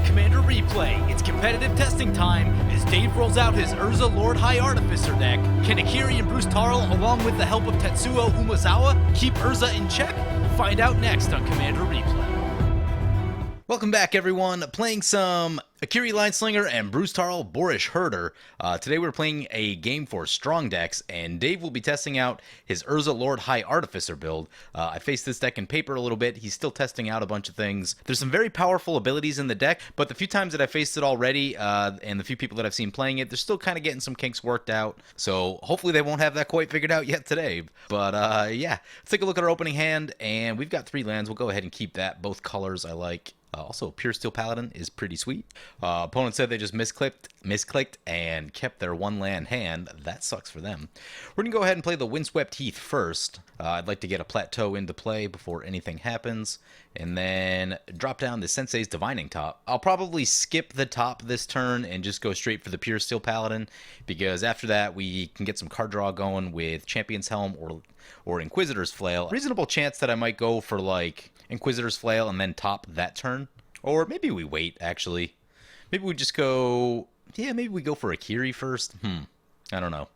Commander Replay. It's competitive testing time as Dave rolls out his Urza Lord High Artificer deck. Can Akiri and Bruse, along with the help of Tetsuo Umezawa, keep Urza in check? Find out next on Commander Replay. Welcome back, everyone. Playing some Akiri Lineslinger and Bruse Boorish Herder. Today we're playing a game for strong decks, and Dave will be testing out his Urza Lord High Artificer build. I faced this deck in paper a little bit. He's still testing out a bunch of things. There's some very powerful abilities in the deck, but the few times that I faced it already, and the few people that I've seen playing it, they're still kind of getting some kinks worked out. So hopefully they won't have that quite figured out yet today. But yeah, let's take a look at our opening hand, and we've got 3 lands. We'll go ahead and keep that. Both colors I like. Also, Pure Steel Paladin is pretty sweet. Opponent said they just misclicked and kept their 1 land hand. That sucks for them. We're going to go ahead and play the Windswept Heath first. I'd like to get a Plateau into play before anything happens. And then drop down the Sensei's Divining Top. I'll probably skip the top this turn and just go straight for the Pure Steel Paladin, because after that we can get some card draw going with Champion's Helm or Inquisitor's Flail. Reasonable chance that I might go for like Inquisitor's Flail and then top that turn. Or maybe we wait, actually. Maybe we just go... Yeah, maybe we go for Akiri first. I don't know.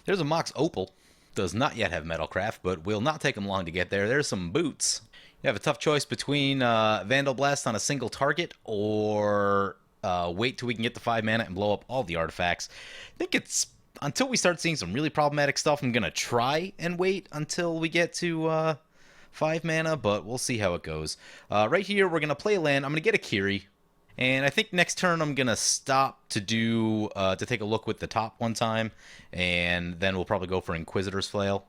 There's a Mox Opal. Does not yet have Metalcraft, but will not take him long to get there. There's some boots. You have a tough choice between Vandal Blast on a single target or wait till we can get the 5 mana and blow up all the artifacts. I think it's... Until we start seeing some really problematic stuff, I'm going to try and wait until we get to 5 mana, but we'll see how it goes. Right here, we're going to play a land. I'm going to get Akiri, and I think next turn I'm going to stop to do to take a look with the top one time, and then we'll probably go for Inquisitor's Flail.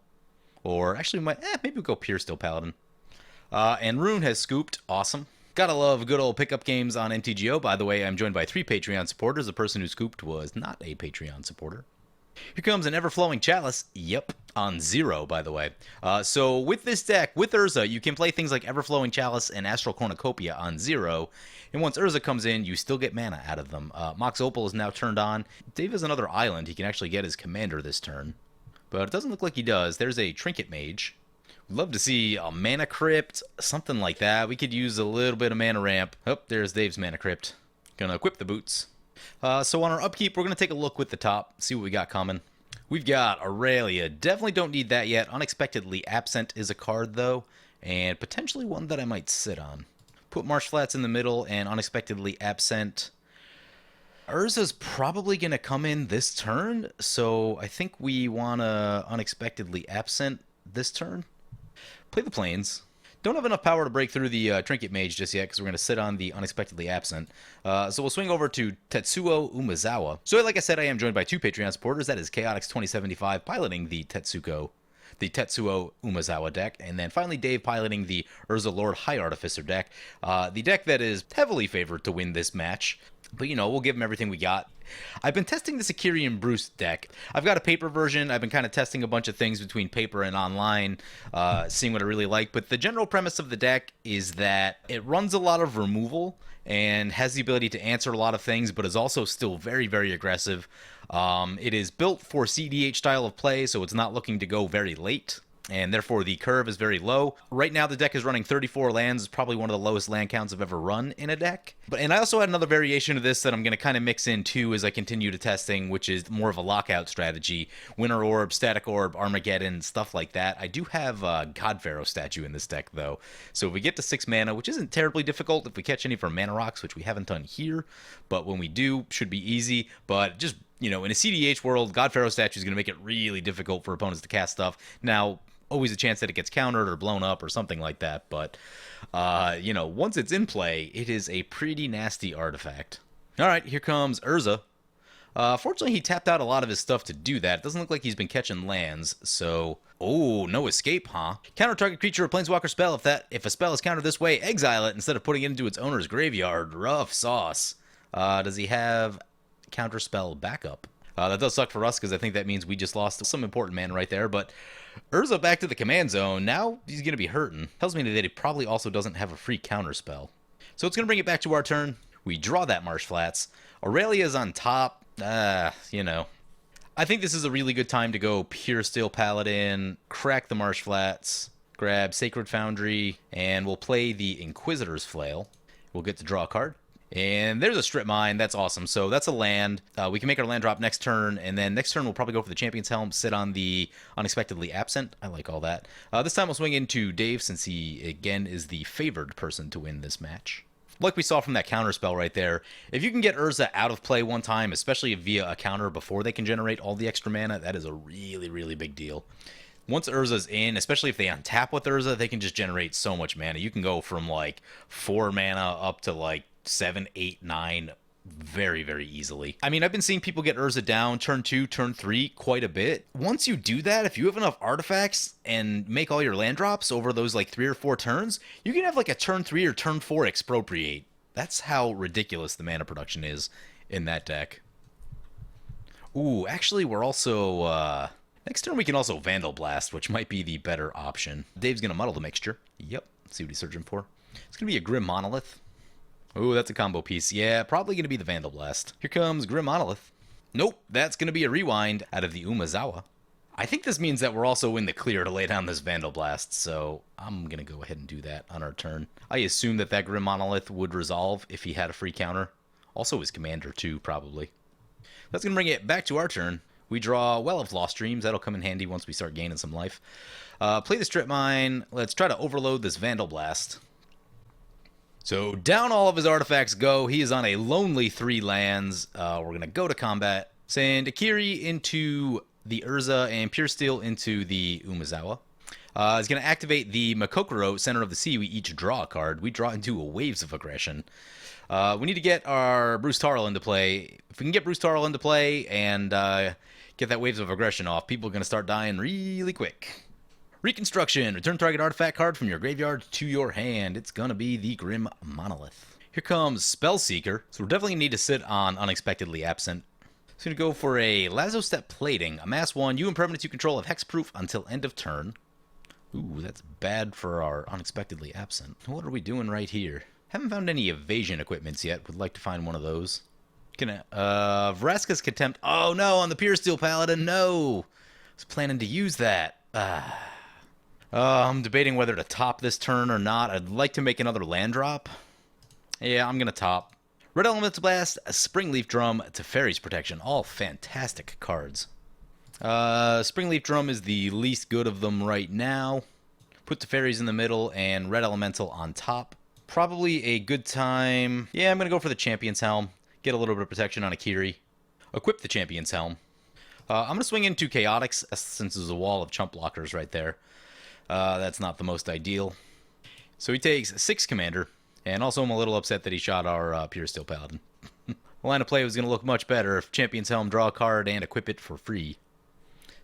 Or actually, maybe we'll go Pure Steel Paladin. And Rune has scooped. Awesome. Gotta love good old pickup games on MTGO. By the way, I'm joined by 3 Patreon supporters. The person who scooped was not a Patreon supporter. Here comes an Everflowing Chalice. Yep, on 0, by the way. So with this deck, with Urza, you can play things like Everflowing Chalice and Astral Cornucopia on 0. And once Urza comes in, you still get mana out of them. Mox Opal is now turned on. Dave has another island. He can actually get his commander this turn. But it doesn't look like he does. There's a Trinket Mage. We'd love to see a Mana Crypt, something like that. We could use a little bit of Mana Ramp. Oh, there's Dave's Mana Crypt. Gonna equip the boots. So on our upkeep, we're going to take a look with the top, see what we got coming. We've got Aurelia. Definitely don't need that yet. Unexpectedly Absent is a card, though, and potentially one that I might sit on. Put Marsh Flats in the middle and Unexpectedly Absent. Urza's probably going to come in this turn, so I think we want to Unexpectedly Absent this turn. Play the Plains. Don't have enough power to break through the Trinket Mage just yet, because we're going to sit on the Unexpectedly Absent. So we'll swing over to Tetsuo Umezawa. So like I said, I am joined by 2 Patreon supporters. That is Chaotix2075 piloting the Tetsuo Umezawa deck, and then finally Dave piloting the Urza Lord High Artificer deck. The deck that is heavily favored to win this match. But, you know, we'll give him everything we got. I've been testing this Akiri and Bruse deck. I've got a paper version. I've been kind of testing a bunch of things between paper and online, seeing what I really like. But the general premise of the deck is that it runs a lot of removal and has the ability to answer a lot of things, but is also still very, very aggressive. It is built for CDH style of play, so it's not looking to go very late, and therefore the curve is very low. Right now the deck is running 34 lands. It's probably one of the lowest land counts I've ever run in a deck. And I also had another variation of this that I'm going to kind of mix in too as I continue to testing, which is more of a lockout strategy. Winter Orb, Static Orb, Armageddon, stuff like that. I do have a God Pharaoh statue in this deck though. So if we get to 6 mana, which isn't terribly difficult if we catch any from Mana Rocks, which we haven't done here, but when we do, should be easy. But just, you know, in a CDH world, God Pharaoh statue is going to make it really difficult for opponents to cast stuff. Now, always a chance that it gets countered or blown up or something like that, but, you know, once it's in play, it is a pretty nasty artifact. Alright, here comes Urza. Fortunately, he tapped out a lot of his stuff to do that. It doesn't look like he's been catching lands, so... Oh, no escape, huh? Counter target creature or planeswalker spell. If a spell is countered this way, exile it instead of putting it into its owner's graveyard. Rough sauce. Does he have counter spell backup? That does suck for us, because I think that means we just lost some important mana right there, but... Urza back to the command zone. Now he's going to be hurting. Tells me that he probably also doesn't have a free counter spell. So it's going to bring it back to our turn. We draw that Marsh Flats. Aurelia's on top. You know. I think this is a really good time to go Pure Steel Paladin, crack the Marsh Flats, grab Sacred Foundry, and we'll play the Inquisitor's Flail. We'll get to draw a card. And there's a strip mine. That's awesome. So that's a land. We can make our land drop next turn, and then next turn we'll probably go for the Champion's Helm, sit on the Unexpectedly Absent. I like all that. This time we'll swing into Dave, since he, again, is the favored person to win this match. Like we saw from that counter spell right there, if you can get Urza out of play one time, especially via a counter before they can generate all the extra mana, that is a really, really big deal. Once Urza's in, especially if they untap with Urza, they can just generate so much mana. You can go from like 4 mana up to like 7, 8, 9 very, very easily. I mean, I've been seeing people get Urza down turn 2, turn 3 quite a bit. Once you do that, if you have enough artifacts and make all your land drops over those like 3 or 4 turns, you can have like a turn 3 or turn 4 expropriate. That's how ridiculous the mana production is in that deck. Ooh, actually, we're also... next turn we can also Vandal Blast, which might be the better option. Dave's going to muddle the mixture. Yep, let's see what he's searching for. It's going to be a Grim Monolith. Ooh, that's a combo piece. Yeah, probably going to be the Vandal Blast. Here comes Grim Monolith. Nope, that's going to be a rewind out of the Umezawa. I think this means that we're also in the clear to lay down this Vandal Blast, so I'm going to go ahead and do that on our turn. I assume that that Grim Monolith would resolve if he had a free counter. Also his commander, too, probably. That's going to bring it back to our turn. We draw Well of Lost Dreams. That'll come in handy once we start gaining some life. Play the Strip Mine. Let's try to overload this Vandal Blast. So down all of his artifacts go. He is on a lonely 3 lands. We're going to go to combat. Send Akiri into the Urza and Pure Steel into the Umezawa. He's going to activate the Makokoro, Center of the Sea. We each draw a card. We draw into a Waves of Aggression. We need to get our Bruse into play. If we can get Bruse into play and get that Waves of Aggression off, people are going to start dying really quick. Reconstruction. Return target artifact card from your graveyard to your hand. It's going to be the Grim Monolith. Here comes Spellseeker. So we're definitely going to need to sit on Unexpectedly Absent. It's going to go for a Lazo Step Plating. Amass 1. You and permanents you control have hexproof until end of turn. Ooh, that's bad for our Unexpectedly Absent. What are we doing right here? Haven't found any evasion equipments yet. Would like to find one of those. Vraska's Contempt. Oh no, on the Pure Steel Paladin, no! I was planning to use that. I'm debating whether to top this turn or not. I'd like to make another land drop. Yeah, I'm gonna top. Red Elemental Blast, a Springleaf Drum, Teferi's Protection. All fantastic cards. Springleaf Drum is the least good of them right now. Put Teferi's in the middle and Red Elemental on top. Probably a good time. Yeah, I'm going to go for the Champion's Helm. Get a little bit of protection on Akiri. Equip the Champion's Helm. I'm going to swing into Chaotix, since there's a wall of chump blockers right there. That's not the most ideal. So he takes 6 Commander. And also I'm a little upset that he shot our Pure Steel Paladin. The line of play was going to look much better if Champion's Helm, draw a card, and equip it for free.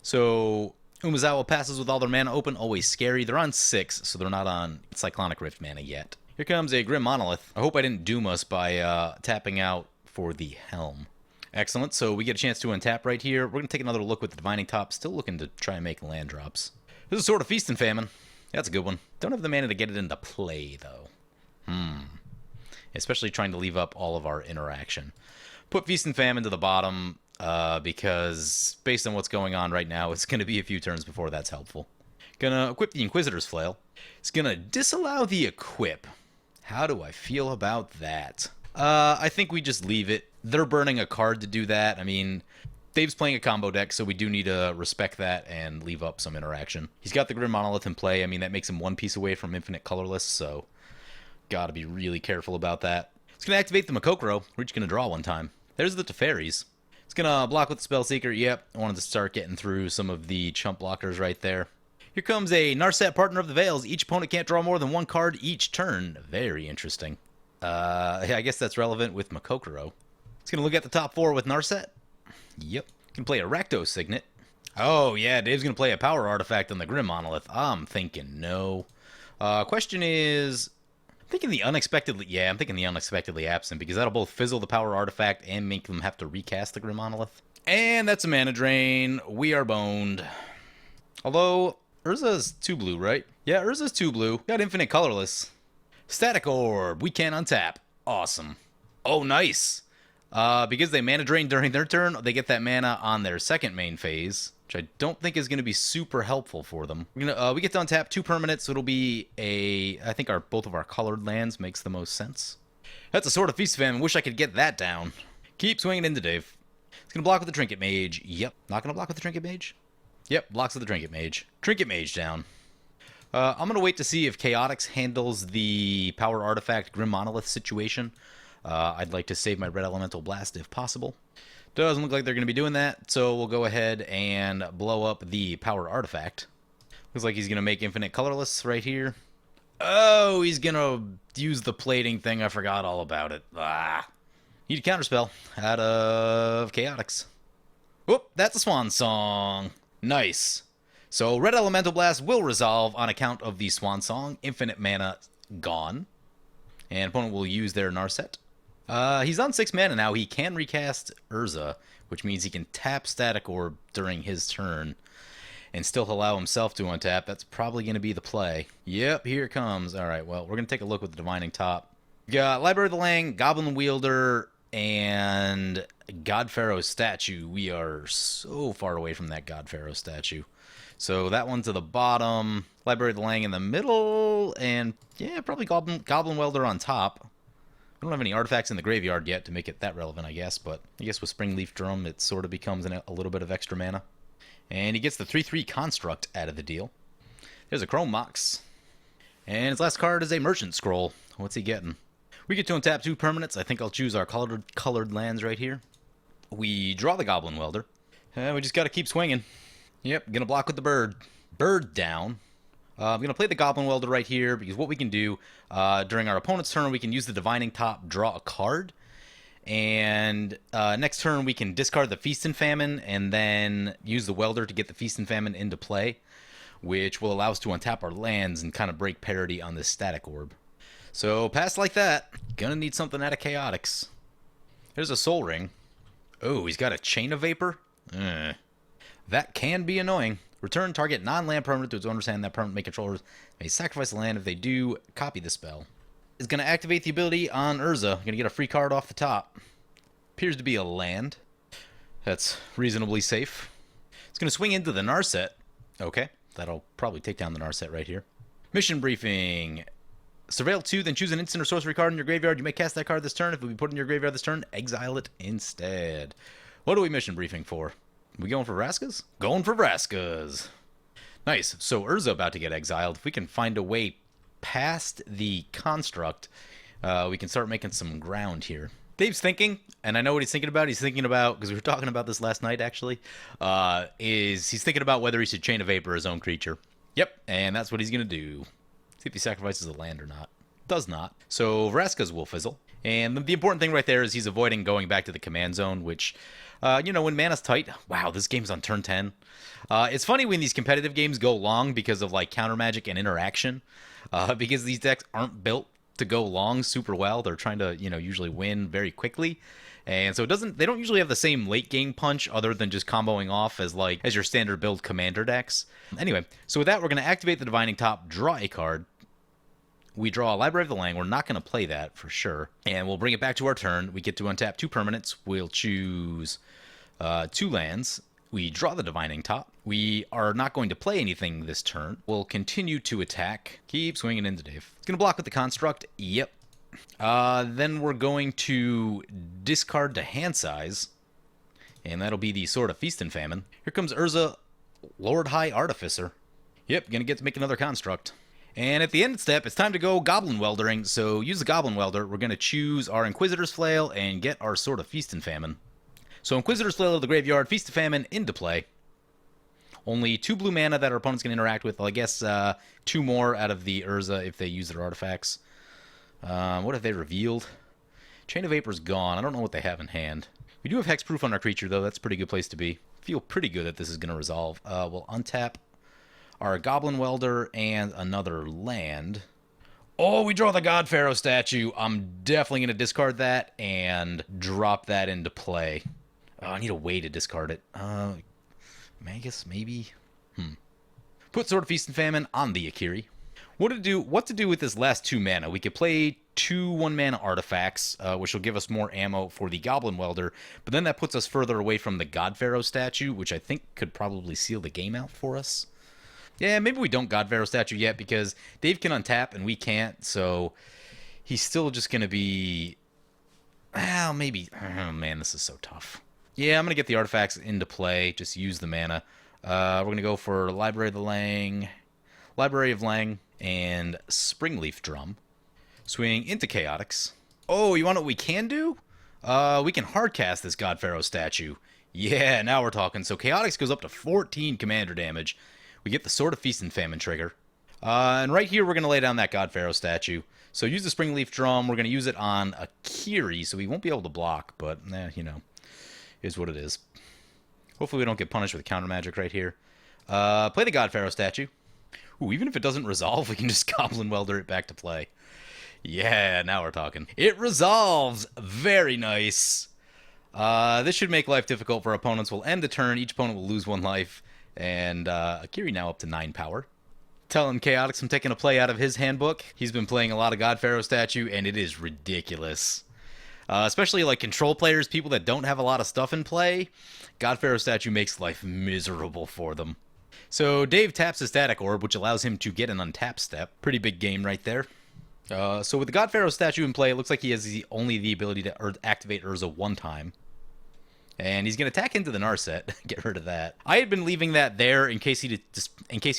So Umezawa passes with all their mana open. Always scary. They're on 6, so they're not on Cyclonic Rift mana yet. Here comes a Grim Monolith. I hope I didn't doom us by tapping out for the Helm. Excellent. So we get a chance to untap right here. We're going to take another look with the Divining Top. Still looking to try and make land drops. This is sort of Feast and Famine. That's a good one. Don't have the mana to get it into play, though. Especially trying to leave up all of our interaction. Put Feast and Famine to the bottom because based on what's going on right now, it's going to be a few turns before that's helpful. Gonna equip the Inquisitor's Flail. It's gonna disallow the equip. How do I feel about that? I think we just leave it. They're burning a card to do that. I mean, Dave's playing a combo deck, so we do need to respect that and leave up some interaction. He's got the Grim Monolith in play. I mean, that makes him 1 piece away from Infinite Colorless, so gotta be really careful about that. It's gonna activate the Makokoro. We're just gonna draw one time. There's the Teferi's. It's gonna block with the Spellseeker. Yep, I wanted to start getting through some of the chump blockers right there. Here comes a Narset, Partner of the Veils. Each opponent can't draw more than 1 card each turn. Very interesting. I guess that's relevant with Makokoro. It's going to look at the top 4 with Narset. Yep. Can play a Rakdos Signet. Oh, yeah, Dave's going to play a power artifact on the Grim Monolith. I'm thinking no. Question is... I'm thinking the Unexpectedly Absent, because that'll both fizzle the power artifact and make them have to recast the Grim Monolith. And that's a mana drain. We are boned. Although... Urza's 2 blue, right? Yeah, Urza's 2 blue. Got Infinite Colorless. Static Orb. We can untap. Awesome. Oh, nice. Because they mana drain during their turn, they get that mana on their second main phase, which I don't think is going to be super helpful for them. We get to untap 2 permanents, so it'll be a... I think both of our colored lands makes the most sense. That's a Sword of Feast of Famine. Wish I could get that down. Keep swinging into Dave. It's going to block with the Trinket Mage. Yep. Not going to block with the Trinket Mage? Yep, blocks with the Trinket Mage. Trinket Mage down. I'm going to wait to see if Chaotix handles the Power Artifact Grim Monolith situation. I'd like to save my Red Elemental Blast if possible. Doesn't look like they're going to be doing that, so we'll go ahead and blow up the Power Artifact. Looks like he's going to make Infinite Colorless right here. Oh, he's going to use the plating thing. I forgot all about it. Need a counterspell out of Chaotix. Whoop, that's a Swan Song. Nice. So Red Elemental Blast will resolve on account of the Swan Song. Infinite mana gone. And opponent will use their Narset. He's on 6 mana now. He can recast Urza, which means he can tap Static Orb during his turn and still allow himself to untap. That's probably going to be the play. Yep, here it comes. All right, well, we're going to take a look with the Divining Top. We got Library of the Lang, Goblin Wielder, and God Pharaoh's statue. We are so far away from that God Pharaoh statue. So that one to the bottom, Library of the Lang in the middle, and yeah, probably Goblin Welder on top. I don't have any artifacts in the graveyard yet to make it that relevant, I guess, but I guess with Springleaf Drum, it sort of becomes a little bit of extra mana. And he gets the 3/3 Construct out of the deal. There's a Chrome Mox. And his last card is a Merchant Scroll. What's he getting? We get to untap 2 permanents. I think I'll choose our colored lands right here. We draw the Goblin Welder. And we just got to keep swinging. Yep, gonna block with the bird. Bird down. I'm gonna play the Goblin Welder right here because what we can do during our opponent's turn, we can use the Divining Top, draw a card. And next turn we can discard the Feast and Famine and then use the Welder to get the Feast and Famine into play, which will allow us to untap our lands and kind of break parity on this Static Orb. So pass like that. Gonna need something out of Chaotix. There's a Soul Ring. Oh, he's got a Chain of Vapor? That can be annoying. Return target non-land permanent to its owner's hand. That permanent may controllers may sacrifice the land. If they do, copy the spell. Is going to activate the ability on Urza. Going to get a free card off the top. Appears to be a land. That's reasonably safe. It's going to swing into the Narset. Okay, that'll probably take down the Narset right here. Mission briefing. Surveil 2, then choose an instant or sorcery card in your graveyard. You may cast that card this turn. If it be put in your graveyard this turn, exile it instead. What are we mission briefing for? We going for Vraskas? Going for Vraskas. Nice. So Urza about to get exiled. If we can find a way past the construct, we can start making some ground here. Dave's thinking, and I know what he's thinking about. He's thinking about, because we were talking about this last night actually, he's thinking about whether he should Chain of Vapor his own creature. Yep, and that's what he's going to do. See if he sacrifices a land or not. Does not. So Vraskas will fizzle. And the important thing right there is he's avoiding going back to the command zone, which, when mana's tight, wow, this game's on turn 10. It's funny when these competitive games go long because of like counter magic and interaction, because these decks aren't built to go long super well. They're trying to, usually win very quickly. And so they don't usually have the same late game punch other than just comboing off as your standard build commander decks. Anyway, so with that, we're going to activate the Divining Top, draw a card. We draw a Library of the Lang. We're not going to play that for sure. And we'll bring it back to our turn. We get to untap 2 permanents. We'll choose 2 lands. We draw the Divining Top. We are not going to play anything this turn. We'll continue to attack. Keep swinging into Dave. It's going to block with the Construct. Yep. Then we're going to discard to hand size. And that'll be the Sword of Feast and Famine. Here comes Urza, Lord High Artificer. Yep, going to get to make another Construct. And at the end step, it's time to go Goblin Weldering. So use the Goblin Welder. We're going to choose our Inquisitor's Flail and get our Sword of Feast and Famine. So Inquisitor's Flail of the graveyard, Feast of Famine into play. Only 2 blue mana that our opponents can interact with. Well, I guess 2 more out of the Urza if they use their artifacts. What have they revealed? Chain of Vapor's gone. I don't know what they have in hand. We do have Hexproof on our creature, though. That's a pretty good place to be. Feel pretty good that this is going to resolve. We'll untap our Goblin Welder and another land. Oh, we draw the God Pharaoh statue. I'm definitely going to discard that and drop that into play. Oh, I need a way to discard it. Magus, maybe? Put Sword of Feast and Famine on the Akiri. What to do with this last 2 mana? We could play 2 1-mana artifacts, which will give us more ammo for the Goblin Welder, but then that puts us further away from the God Pharaoh statue, which I think could probably seal the game out for us. Yeah, maybe we don't God Pharaoh statue yet because Dave can untap and we can't, so he's still just going to be... Well, maybe... Oh, man, this is so tough. Yeah, I'm going to get the artifacts into play. Just use the mana. We're going to go for Library of Lang, and Springleaf Drum. Swing into Chaotix. Oh, you want what we can do? We can hardcast this God Pharaoh statue. Yeah, now we're talking. So Chaotix goes up to 14 commander damage. We get the Sword of Feast and Famine trigger. And right here, we're going to lay down that God Pharaoh statue. So use the Springleaf Drum. We're going to use it on Akiri, so he won't be able to block, but, you know, is what it is. Hopefully we don't get punished with counter magic right here. Play the God Pharaoh statue. Ooh, even if it doesn't resolve, we can just Goblin Welder it back to play. Yeah, now we're talking. It resolves! Very nice. This should make life difficult for opponents. We'll end the turn. Each opponent will lose 1 life. And Akiri now up to 9 power. Telling Chaotix I'm taking a play out of his handbook. He's been playing a lot of God Pharaoh statue, and it is ridiculous. Especially like control players, people that don't have a lot of stuff in play. God Pharaoh statue makes life miserable for them. So Dave taps his Static Orb, which allows him to get an untap step. Pretty big game right there. So with the God Pharaoh statue in play, it looks like he has only the ability to activate Urza 1 time. And he's going to attack into the Narset. Get rid of that. I had been leaving that there in case he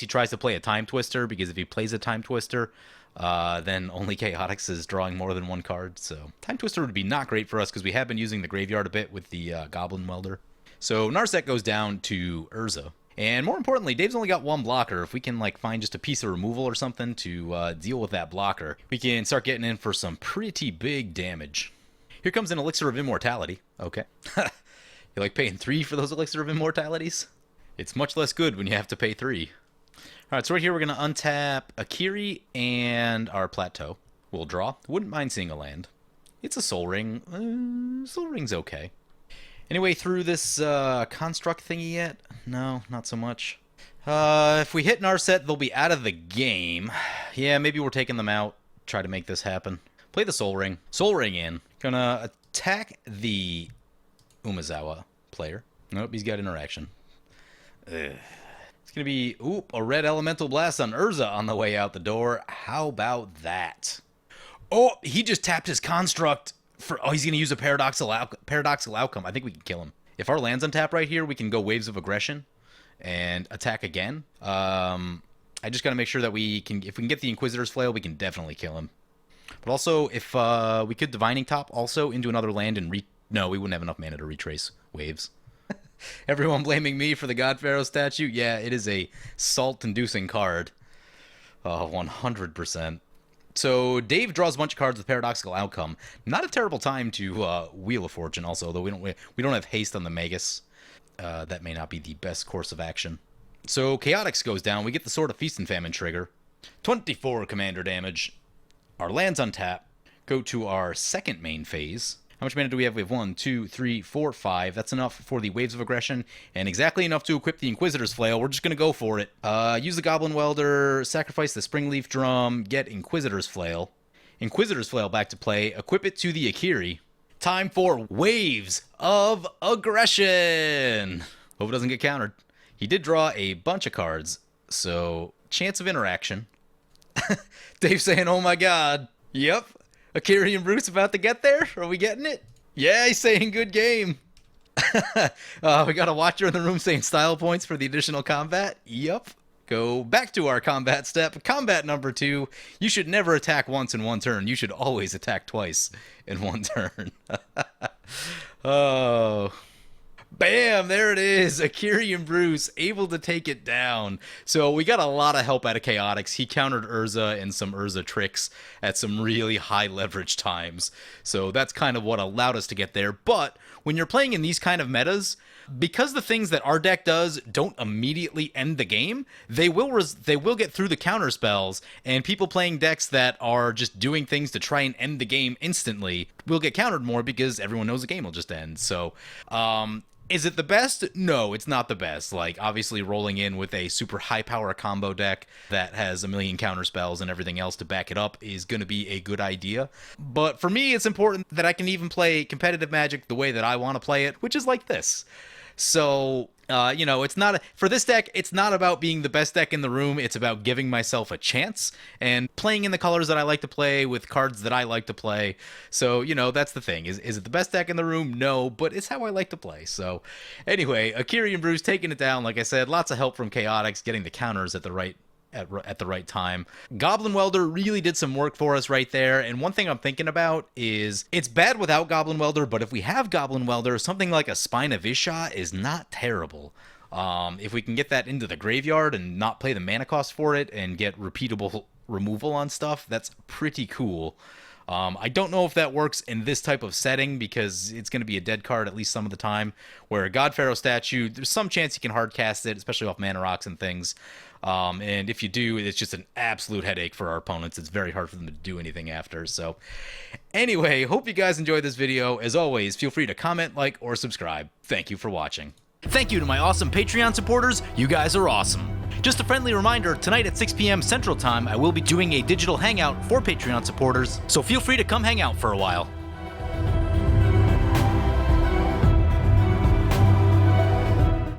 tries to play a Time Twister, because if he plays a Time Twister, then only Chaotix is drawing more than 1 card. So Time Twister would be not great for us, because we have been using the graveyard a bit with the Goblin Welder. So Narset goes down to Urza. And more importantly, Dave's only got 1 blocker. If we can like find just a piece of removal or something to deal with that blocker, we can start getting in for some pretty big damage. Here comes an Elixir of Immortality. Okay. You like paying 3 for those Elixir of Immortalities? It's much less good when you have to pay 3. Alright, so right here we're going to untap Akiri and our Plateau. We'll draw. Wouldn't mind seeing a land. It's a Soul Ring. Soul Ring's okay. Anyway, through this construct thingy yet? No, not so much. If we hit Narset, they'll be out of the game. Yeah, maybe we're taking them out. Try to make this happen. Play the Soul Ring. Soul Ring in. Gonna attack the Umezawa player. Nope, he's got interaction. Ugh. It's gonna be, a red Elemental Blast on Urza on the way out the door. How about that? Oh, he just tapped his construct. He's going to use a paradoxical outcome. I think we can kill him. If our land's on tap right here, we can go Waves of Aggression and attack again. I just got to make sure that if we can get the Inquisitor's Flail, we can definitely kill him. But also, if we could Divining Top also into another land and no, we wouldn't have enough mana to retrace waves. Everyone blaming me for the God Pharaoh statue? Yeah, it is a salt-inducing card. 100%. So Dave draws a bunch of cards with Paradoxical Outcome. Not a terrible time to Wheel of Fortune also, though we don't have haste on the Magus. That may not be the best course of action. So Chaotix goes down. We get the Sword of Feast and Famine trigger. 24 commander damage. Our lands on tap. Go to our second main phase. How much mana do we have? We have 1, 2, 3, 4, 5. That's enough for the Waves of Aggression, and exactly enough to equip the Inquisitor's Flail. We're just going to go for it. Use the Goblin Welder, sacrifice the Springleaf Drum, get Inquisitor's Flail. Inquisitor's Flail back to play, equip it to the Akiri. Time for Waves of Aggression! Hope it doesn't get countered. He did draw a bunch of cards, so chance of interaction. Dave saying, oh my god. Yep. Akiri and Bruse about to get there? Are we getting it? Yeah, he's saying good game. We got a watcher in the room saying style points for the additional combat. Yup. Go back to our combat step. Combat number 2. You should never attack once in 1 turn. You should always attack twice in 1 turn. Oh. Bam! There it is! Akiri and Bruse able to take it down. So we got a lot of help out of Chaotix. He countered Urza and some Urza tricks at some really high leverage times. So that's kind of what allowed us to get there. But when you're playing in these kind of metas, because the things that our deck does don't immediately end the game, they will get through the counter spells, and people playing decks that are just doing things to try and end the game instantly will get countered more because everyone knows the game will just end. So, is it the best? No, it's not the best. Like, obviously rolling in with a super high power combo deck that has a million counter spells and everything else to back it up is going to be a good idea. But for me, it's important that I can even play competitive Magic the way that I want to play it, which is like this. So, it's not for this deck. It's not about being the best deck in the room. It's about giving myself a chance and playing in the colors that I like to play with cards that I like to play. So, that's the thing. Is it the best deck in the room? No, but it's how I like to play. So, anyway, Akiri and Bruse taking it down. Like I said, lots of help from Chaotix, getting the counters at the right time. Goblin Welder really did some work for us right there. And one thing I'm thinking about is it's bad without Goblin Welder, but if we have Goblin Welder, something like a Spine of Isha is not terrible. If we can get that into the graveyard and not play the mana cost for it and get repeatable removal on stuff, that's pretty cool. I don't know if that works in this type of setting because it's going to be a dead card at least some of the time, where a God Pharaoh statue, there's some chance you can hard cast it, especially off mana rocks and things. And if you do, it's just an absolute headache for our opponents. It's very hard for them to do anything after. So anyway, hope you guys enjoyed this video. As always, feel free to comment, like, or subscribe. Thank you for watching. Thank you to my awesome Patreon supporters. You guys are awesome. Just a friendly reminder, tonight at 6 p.m. Central Time, I will be doing a digital hangout for Patreon supporters, so feel free to come hang out for a while.